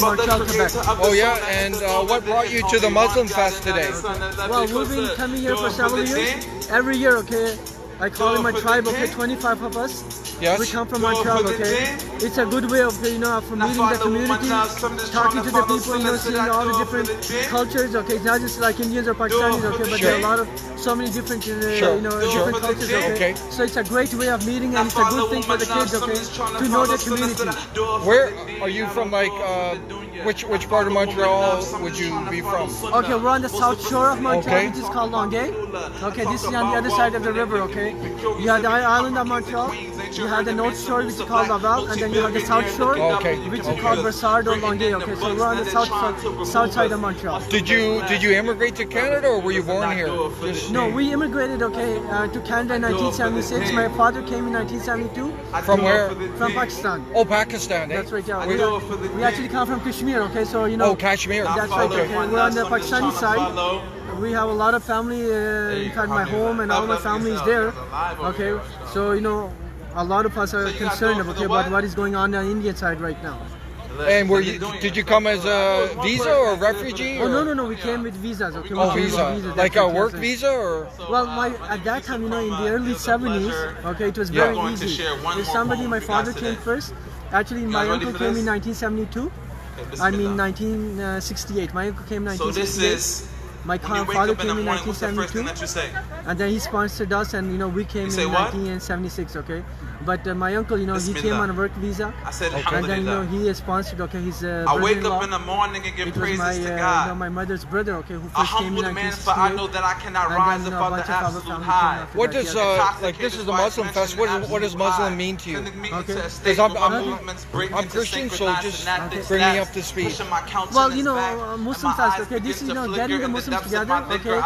Montreal, Quebec. Oh yeah, and what brought you to the MuslimFest today? Well, we've been coming here for several years. Every year, okay, I call it my tribe, okay, 25 of us. Yes. We come from Montreal, okay. It's a good way of, for meeting the community, talking to the people, seeing all the different cultures, okay. It's not just like Indians or Pakistanis, okay, but there are a lot of, so many different, different cultures, okay. So it's a great way of meeting, and it's a good thing for the kids, okay, to know the community. Where are you from, like, which part of Montreal would you be from? Okay, we're on the south shore of Montreal, which is called Longueuil. Okay, this is on the other side of the river, okay. You have the island of Montreal, you have the north shore, which is called Laval, and then you have the south shore, which is called Brossard or Longueuil, okay. So we're on the south side of Montreal. Did you immigrate to Canada, or were you born here? No, we immigrated, okay, to Canada in 1976. My father came in 1972. From where? From Pakistan. Oh, Pakistan, eh? That's right, yeah. We actually come from Kashmir, okay, so Oh, Kashmir. That's right, okay. We're on the Pakistani side. We have a lot of family, in fact my home and all my family is there, okay. So, a lot of us are concerned, okay, about what is going on the Indian side right now. And did you come as a visa or refugee? Or? Oh, no, we came with visas, okay. Oh, visa. Like a work visa, or? Well, at that time, in the early 70s, okay, it was very easy. If somebody, my father came first. Actually, my uncle came in 1972. I mean 1968. My uncle came in 1968. My father came in 1972, and then he sponsored us, and we came in 1976. Okay, but my uncle, he came on a work visa, and then he is sponsored. Okay, his brother-in-law. In the morning and give it was my mum's brother. Okay, who first came in 1968. But I know that I cannot rise above the absolute high. What does like this is the MuslimFest? What does Muslim mean to you? Okay, because I'm Christian, so just bring me up to speed. Well, MuslimFest. Okay, this is getting the Muslims together, okay,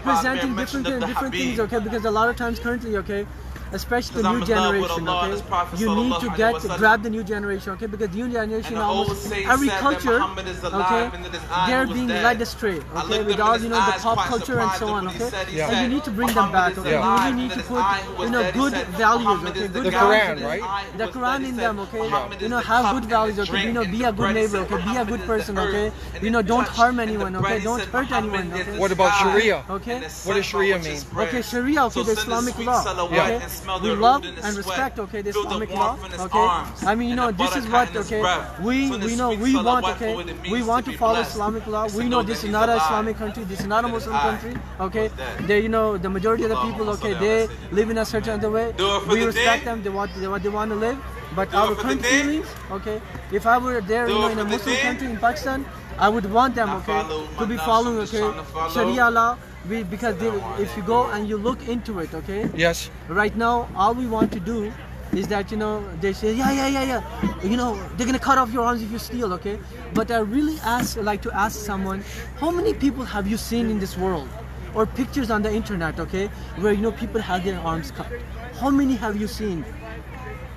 presenting different things, okay, because a lot of times currently, okay, especially the new generation, okay, you need to grab the new generation, okay, because the new generation almost every culture, okay, they're being led astray, okay, with all the pop culture and so on, okay, and you need to bring them back, okay, you really need to put good values, okay, good the values, Quran, right? The Quran in them, okay, have good values, okay, be a good neighbor, okay, be a good person, okay, don't harm anyone, okay, don't hurt anyone, okay. What about Sharia? Okay, what does Sharia mean? Okay, Sharia, okay, the Islamic law, okay. We love and respect, okay, the Islamic law, okay. I mean, this is what, okay, we want, okay, we want to follow Islamic law. We know this is not an Islamic country, this is not a Muslim country, okay. They, the majority of the people, okay, they live in a certain other way. We respect them, what they want to live. But our current feelings, okay, if I were there, in a Muslim country in Pakistan, I would want them, okay, to be following, okay, Sharia law. Because if you go and you look into it, okay. Yes. Right now, all we want to do is that they say yeah. They're gonna cut off your arms if you steal, okay. But I really like to ask someone, how many people have you seen in this world, or pictures on the internet, okay, where people have their arms cut? How many have you seen?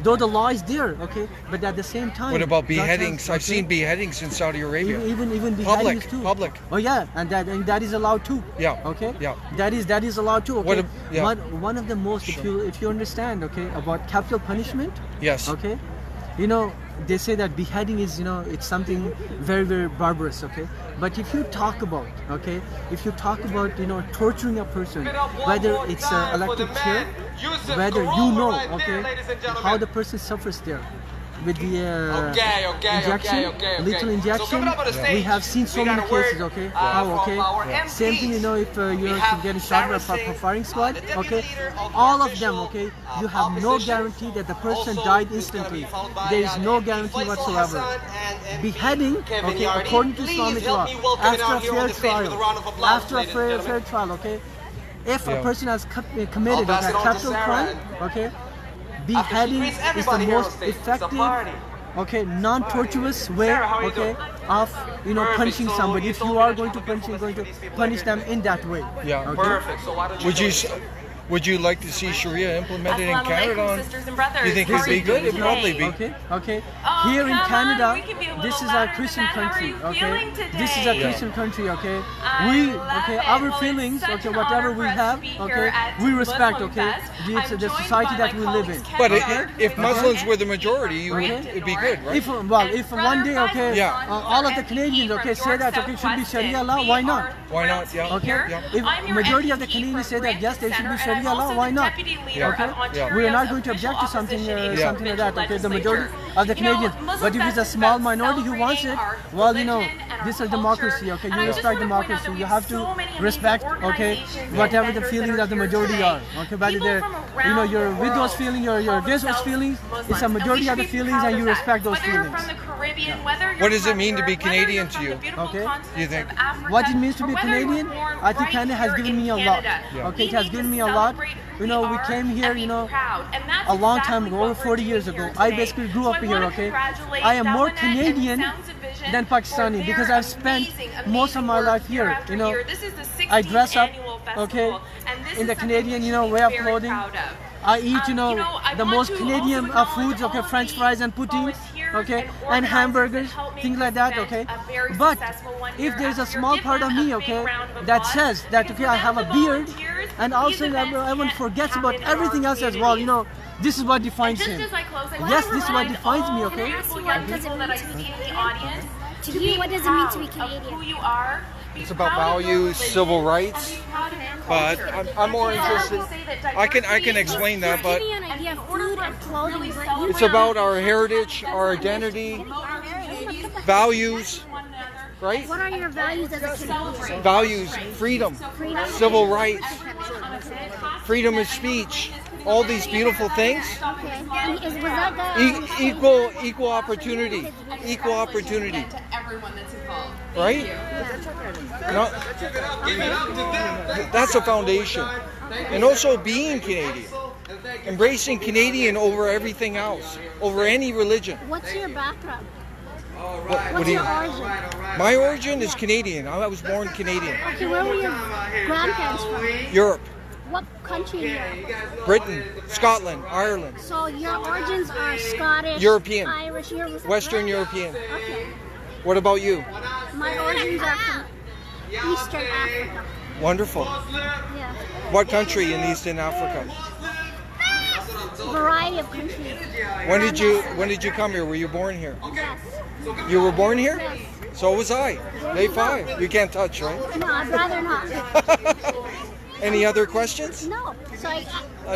Though the law is there, okay, but at the same time. What about beheadings? I've seen beheadings in Saudi Arabia. Even beheadings too. Public. Oh yeah, and that is allowed too. Yeah. Okay. Yeah. That is allowed too. Okay. One of the most, Sure. if you understand, okay, about capital punishment. Yes. Okay. They say that beheading is, it's something very, very barbarous, okay? But if you talk about, torturing a person, whether it's an electric chair, whether okay, how the person suffers there, with the lethal injection, we have seen so many cases, okay, same thing, if you're getting shot by a firing squad, okay, all of them, okay, you have no guarantee that the person died instantly. There is no guarantee whatsoever. Beheading, okay, according to Islamic law, after a fair trial, okay, if a person has committed a capital crime, okay, beheading is the most effective, okay, non-torturous way, okay, of punishing somebody. If you are going to punish, you're going to punish them in that way. Yeah. Perfect. So why don't you Would you like to see Sharia implemented in Assalamu Canada? alaikum, sisters and brothers. You think How it'd are be you good? doing It'd probably today? be. Okay. Oh, Here in come on, Canada, we can be a little this is our louder than Christian that. How are country. you Okay. feeling This is today? a Christian country. Okay. I We love okay. it. Our Well, it's feelings. such Okay. an Whatever honor we for us have. to be Okay. here at We respect. Okay. MuslimFest. It's I'm the joined society by that my we live in. colleagues, But Ken if Muslims were the majority, it'd be good, right? If one day, okay, Yeah. all of the Canadians, okay, say that okay, should be Sharia law. Why not? Why not? Yeah. Okay. Yeah. If majority of the Canadians say that yes, there should be Sharia law. Why not? Okay. We are not going to object to something like that. Okay. The majority of the Canadians. But if it's a small minority who wants it, well, this is democracy. Okay. You respect democracy. You have to respect. Okay. Whatever the feelings of the majority are. Okay. Whether they're, you're with those feelings, you're against those feelings. It's a majority of the feelings, and you respect those feelings. What does it mean to be Canadian to you? Okay. You think? What it means to be Canadian, I think Canada has given me a lot. Okay, it has given me a lot. We came here, a long time ago, over 40 years ago. I basically grew up here, okay? I am more Canadian than Pakistani because I've spent most of my life here, I dress up, okay, in the Canadian, way of clothing. I eat, the most Canadian foods, okay, French fries and poutine, okay, and hamburgers, things like that, okay. But if there's a small part of me, okay, that says that, okay, I have a beard, and also everyone forgets about everything else as well, this is what defines him. Yes, this is what defines me, okay. What does it mean to be in the audience? To you, what does it mean to be Canadian? Who you are? It's about values, civil rights, but I'm more interested. I can explain that, but Give me an idea of food and clothing, but you it's about our heritage, our identity, values, right? what are your values as a Canadian? Values, freedom, civil rights, freedom of speech, all these beautiful things. Okay. Was that the Equal opportunity, Everyone that's involved. right? That's a foundation. And also being Canadian, embracing Canadian over everything else, over any religion. What's your background? What What's do you? your origin? My origin is Canadian. I was born Canadian. Okay, where were your grandparents from? Europe, What country in Europe? Britain, Scotland, Ireland, So your origins are Scottish, European, Irish, Western European. Okay. What about you? My origins are from Eastern Africa. Wonderful. Yeah. What country in Eastern Africa? Variety of countries. When did you come here? Were you born here? Yes. You were born here? Yes. So was I. Day 5. You can't touch, right? No, I'd rather not. Any other questions? No. So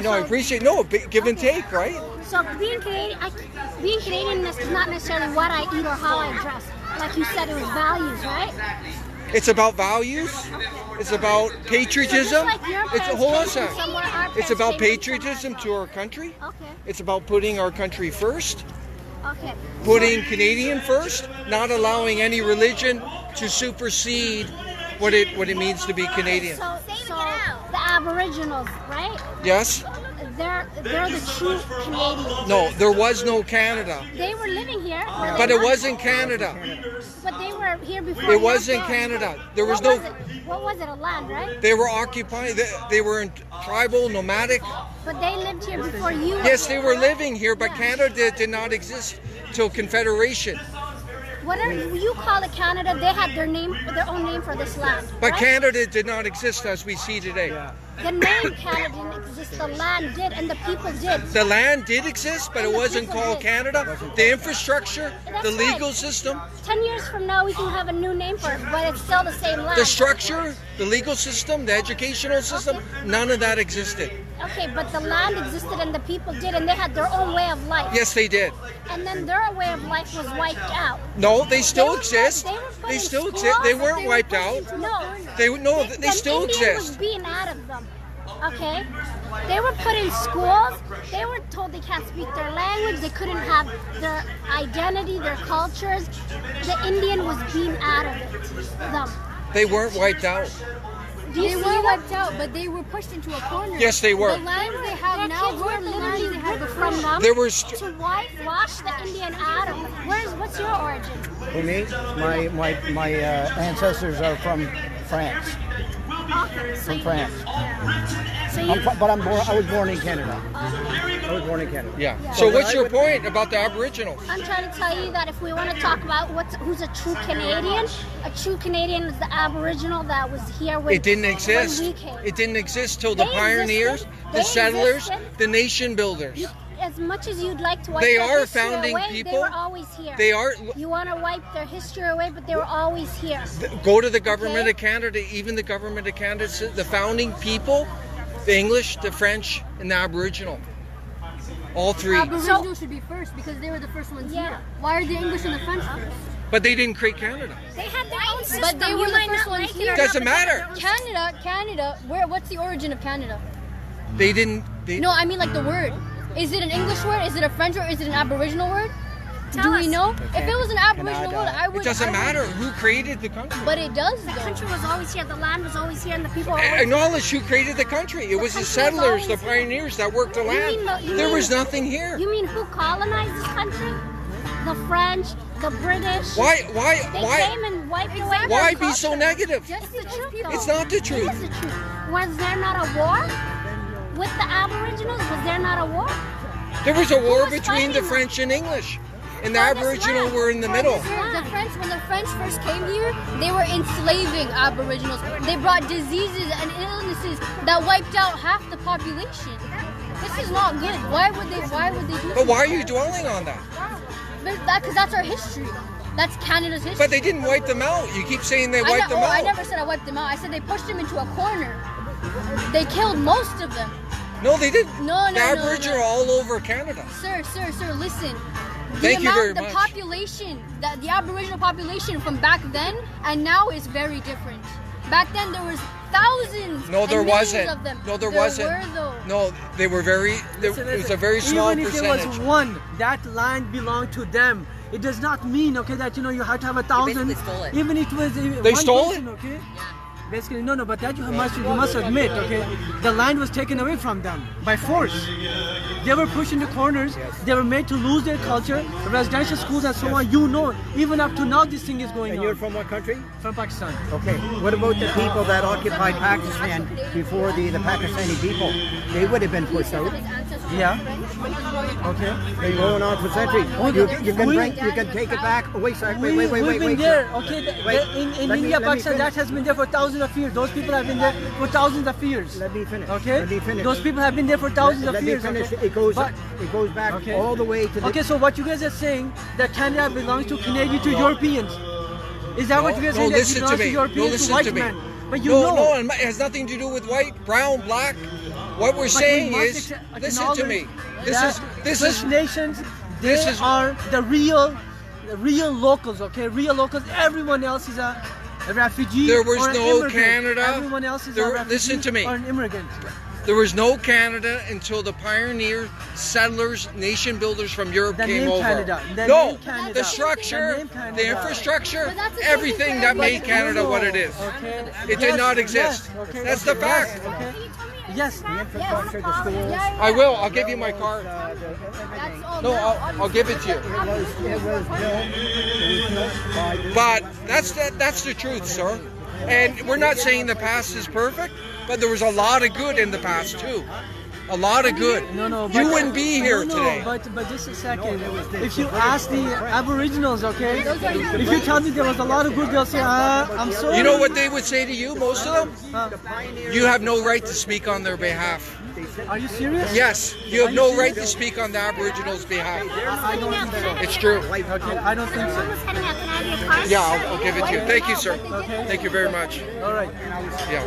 No, I appreciate. No, give and take, right? So being Canadian is not necessarily what I eat or how I dress. Like you said, it was values, right? It's about values. It's about patriotism. Hold on a sec. It's about patriotism to our country. Okay. It's about putting our country first, Okay. putting Canadian first, not allowing any religion to supersede what it means to be Canadian. So the Aboriginals, right? Yes? They're the true Canadians. No, there was no Canada. They were living here. But it wasn't Canada. But they were here before. It wasn't Canada. There was no. What was it? A land, right? They were occupying. They were in tribal, nomadic. But they lived here before you. Yes, they were living here, but Canada did not exist till Confederation. Whatever you call it, Canada, they had their own name for this land. But right? Canada did not exist as we see today. The name Canada didn't exist. The land did, and the people did. The land did exist, but it wasn't called Canada. The infrastructure, the legal system, 10 years from now, we can have a new name for it, but it's still the same land. the structure, the legal system, the educational system, none of that existed. Okay, but the land existed and the people did, and they had their own way of life. Yes, they did. And then their way of life was wiped out. No, they still were exist. put- they were put They in still schools, exist. They and weren't were wiped put out. into- No. They still Indian was exist. being out of them. Okay? They were put in schools. They were told they can't speak their language. They couldn't have their identity, their cultures. The Indian was being out of it. Them. They weren't wiped out. Do you They see were them? wiped out, but they were pushed into a corner. Yes, they were. The lands they have now weren't the lands they had before. From them There were to wash the Indian out of them. What's your origin? For me, my ancestors are from France. Okay, so From France. So you, I was born in Canada. I was born in Canada. Yeah. So what's your point about the Aboriginals? I'm trying to tell you that if we want to talk about who's a true Canadian is the Aboriginal that was here when It didn't exist. when we came. It didn't exist till the They pioneers, existed. the They settlers, existed. the nation builders. As much as you'd like to wipe They their are history founding away, people. they were always here. They are. You want to wipe their history away, but they were always here. Go to the government Okay. of Canada. Even the government of Canada, the founding people, the English, the French, and the Aboriginal. All three. Aboriginal should be first because they were the first ones here. Why are the English and the French first? But they didn't create Canada. They had their own system. But they were You the might first not ones like here. it or Doesn't not, but matter. their own system. Canada, what's the origin of Canada? They didn't. They, No, I mean like the word. Is it an English word? Is it a French word? Is it an Aboriginal word? Do we know? If it was an Aboriginal word, I would. It doesn't I would- matter who created the country. But it does The though. country was always here. The land was always here, and the people were always Acknowledge who created the country. It was the country was settlers, the always here. pioneers that worked the You land. mean the- you There mean- was nothing here. You mean who colonized this country? The French, the British. Why? They came and wiped away their Why be so culture. negative? It's the truth, though. It's not the truth. It is the truth. Was there not a war with the Aboriginals? Was there not a war? There was a war was between the fighting? French and English, and the For this Aboriginal land. were in the For middle. this When the French first came here, they were enslaving Aboriginals. They brought diseases and illnesses that wiped out half the population. This is not good. Why would they do But why are you dwelling on that? Because that's our history. That's Canada's history. But they didn't wipe them out. You keep saying they wiped them I out. never said I wiped them out. I said they pushed them into a corner. They killed most of them. No, they didn't. No, The no, Aboriginal no. are all over Canada. Sir, listen. Thank you very The much. population, the Aboriginal population from back then and now is very different. Back then there was thousands. No, there and millions wasn't. Of them. No, there wasn't. Were though. No, they were very. It was a very small Even if percentage. it was one, that land belonged to them. It does not mean, okay, that you have to have 1,000. basically stole it. Even if it was They one stole person, okay. Basically, no, but that you must admit, okay, the land was taken away from them by force. They were pushed into corners. They were made to lose their culture. Residential schools and so on. Even up to now, this thing is going And on. you're from what country? From Pakistan. Okay. What about the people that occupied Pakistan before the Pakistani people? They would have been pushed out. Yeah. Okay. They're going on for centuries. You can take it back. Oh, wait, sorry. We've been there, okay? Wait, In let me India, Pakistan, finish. that has been there for thousands of years. Those people have been there for thousands of years. Let me finish. Okay? Let me finish. Those people have been there for thousands Let of me years. finish. Okay? It goes But- back Okay. all the way to the. Okay, so what you guys are saying that Canada belongs to Canadian to Europeans? Is that what you guys are saying? That it listen to belongs to me. Europeans No, to listen white to me. men? But you No, know. it has nothing to do with white, brown, black. What we're But saying we is, must listen to me. that This First is nations. this They is- are the real locals. Okay, real locals. Everyone else is a refugee. There was or an no immigrant. Canada. Everyone else is There- a refugee listen to me. or an immigrant. There was no Canada until the pioneer settlers, nation builders from Europe The came name over. Canada. The No, name Canada. the structure, The name Canada. the infrastructure, But that's the same everything thing that for made everybody. Canada what it is. Okay. It did not exist. Okay. That's the fact. Yes. Okay. Yes. infrastructure, the schools. I will. I'll give you my card. That's all. No, I'll give it to you. It was built by the. But that's the truth, sir. And we're not saying the past is perfect, but there was a lot of good in the past too. A lot of good. No, You wouldn't be here today. But just a second. If you ask the Aboriginals, okay, if you tell me there was a lot of good, they'll say, I'm sorry. You know what they would say to you, most of them? You have no right to speak on their behalf. Are you serious? Yes, you have no right to speak on the Aboriginals' behalf. I don't think so. It's true. Okay, I don't think so. Someone's heading out. Can I have your card? Yeah, I'll give it to you. Thank you, sir. Okay. Thank you very much. All right. Yeah.